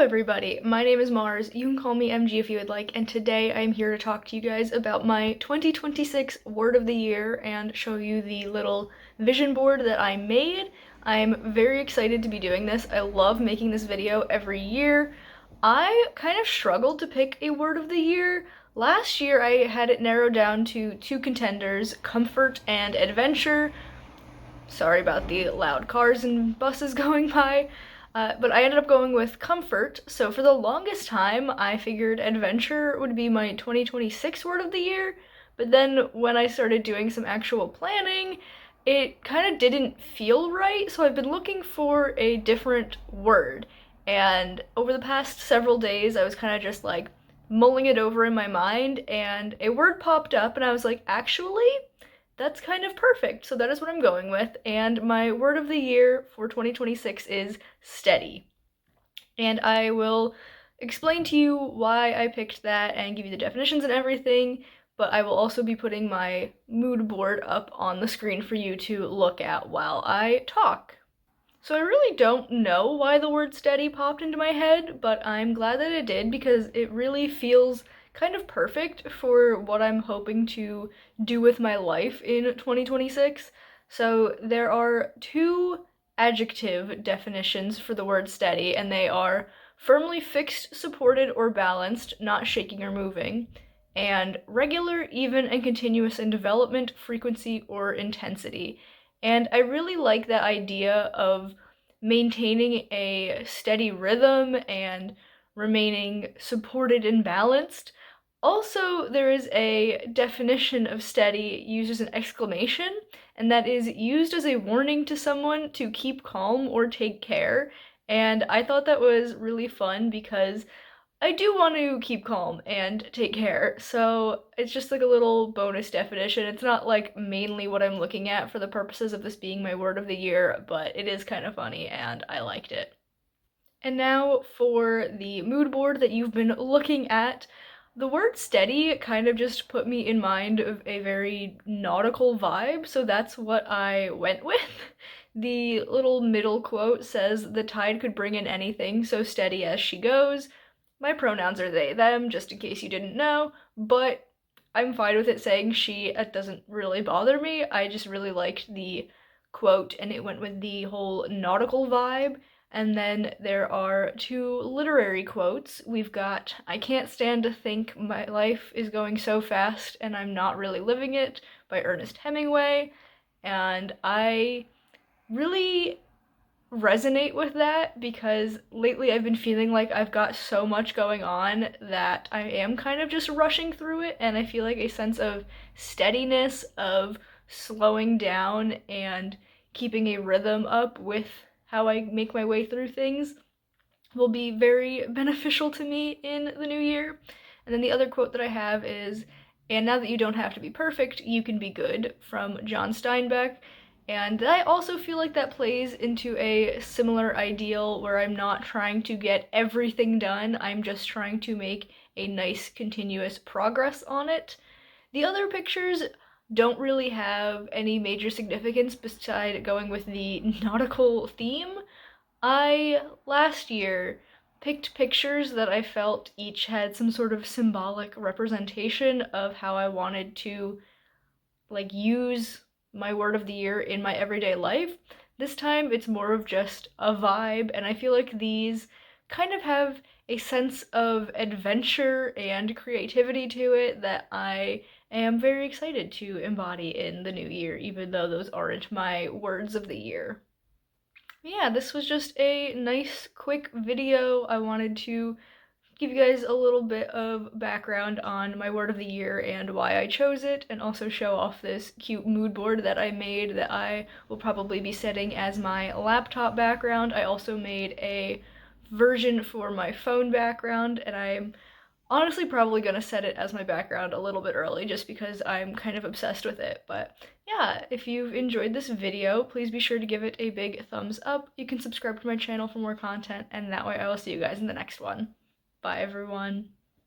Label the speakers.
Speaker 1: everybody, my name is Mars. You can call me MG if you would like, and today I'm here to talk to you guys about my 2026 word of the year and show you the little vision board that I made. I'm very excited to be doing this. I love making this video every year. I kind of struggled to pick a word of the year. Last year I had it narrowed down to two contenders, comfort and adventure. Sorry about the loud cars and buses going by. But I ended up going with comfort, so for the longest time I figured adventure would be my 2026 word of the year, but then when I started doing some actual planning, it kind of didn't feel right, so I've been looking for a different word. And over the past several days, I was kind of just like mulling it over in my mind, and a word popped up, and I was like, actually, that's kind of perfect. So that is what I'm going with. And my word of the year for 2026 is steady. And I will explain to you why I picked that and give you the definitions and everything, but I will also be putting my mood board up on the screen for you to look at while I talk. So I really don't know why the word steady popped into my head, but I'm glad that it did because it really feels kind of perfect for what I'm hoping to do with my life in 2026. So there are two adjective definitions for the word steady, and they are firmly fixed, supported, or balanced, not shaking or moving, and regular, even, and continuous in development, frequency, or intensity. And I really like that idea of maintaining a steady rhythm and remaining supported and balanced. Also, there is a definition of steady used as an exclamation, and that is used as a warning to someone to keep calm or take care. And I thought that was really fun because I do want to keep calm and take care, so it's just like a little bonus definition. It's not like mainly what I'm looking at for the purposes of this being my word of the year, but it is kind of funny and I liked it. And now for the mood board that you've been looking at. The word steady kind of just put me in mind of a very nautical vibe, so that's what I went with. The little middle quote says, "The tide could bring in anything, so steady as she goes." My pronouns are they, them, just in case you didn't know, but I'm fine with it saying she. It doesn't really bother me. I just really liked the quote, and it went with the whole nautical vibe. And then there are two literary quotes. We've got, "I can't stand to think my life is going so fast and I'm not really living it," by Ernest Hemingway. And I really resonate with that because lately I've been feeling like I've got so much going on that I am kind of just rushing through it, and I feel like a sense of steadiness, of slowing down and keeping a rhythm up with how I make my way through things will be very beneficial to me in the new year. And then the other quote that I have is, "And now that you don't have to be perfect, you can be good," from John Steinbeck. And I also feel like that plays into a similar ideal where I'm not trying to get everything done, I'm just trying to make a nice continuous progress on it. The other pictures don't really have any major significance beside going with the nautical theme. I, last year, picked pictures that I felt each had some sort of symbolic representation of how I wanted to, like, use my word of the year in my everyday life. This time it's more of just a vibe, and I feel like these kind of have a sense of adventure and creativity to it that I am very excited to embody in the new year, even though those aren't my words of the year. Yeah, this was just a nice quick video. I wanted to give you guys a little bit of background on my word of the year and why I chose it, and also show off this cute mood board that I made that I will probably be setting as my laptop background. I also made a version for my phone background, and I'm honestly probably gonna set it as my background a little bit early just because I'm kind of obsessed with it. But yeah, if you've enjoyed this video, please be sure to give it a big thumbs up. You can subscribe to my channel for more content, and that way I will see you guys in the next one. Bye, everyone.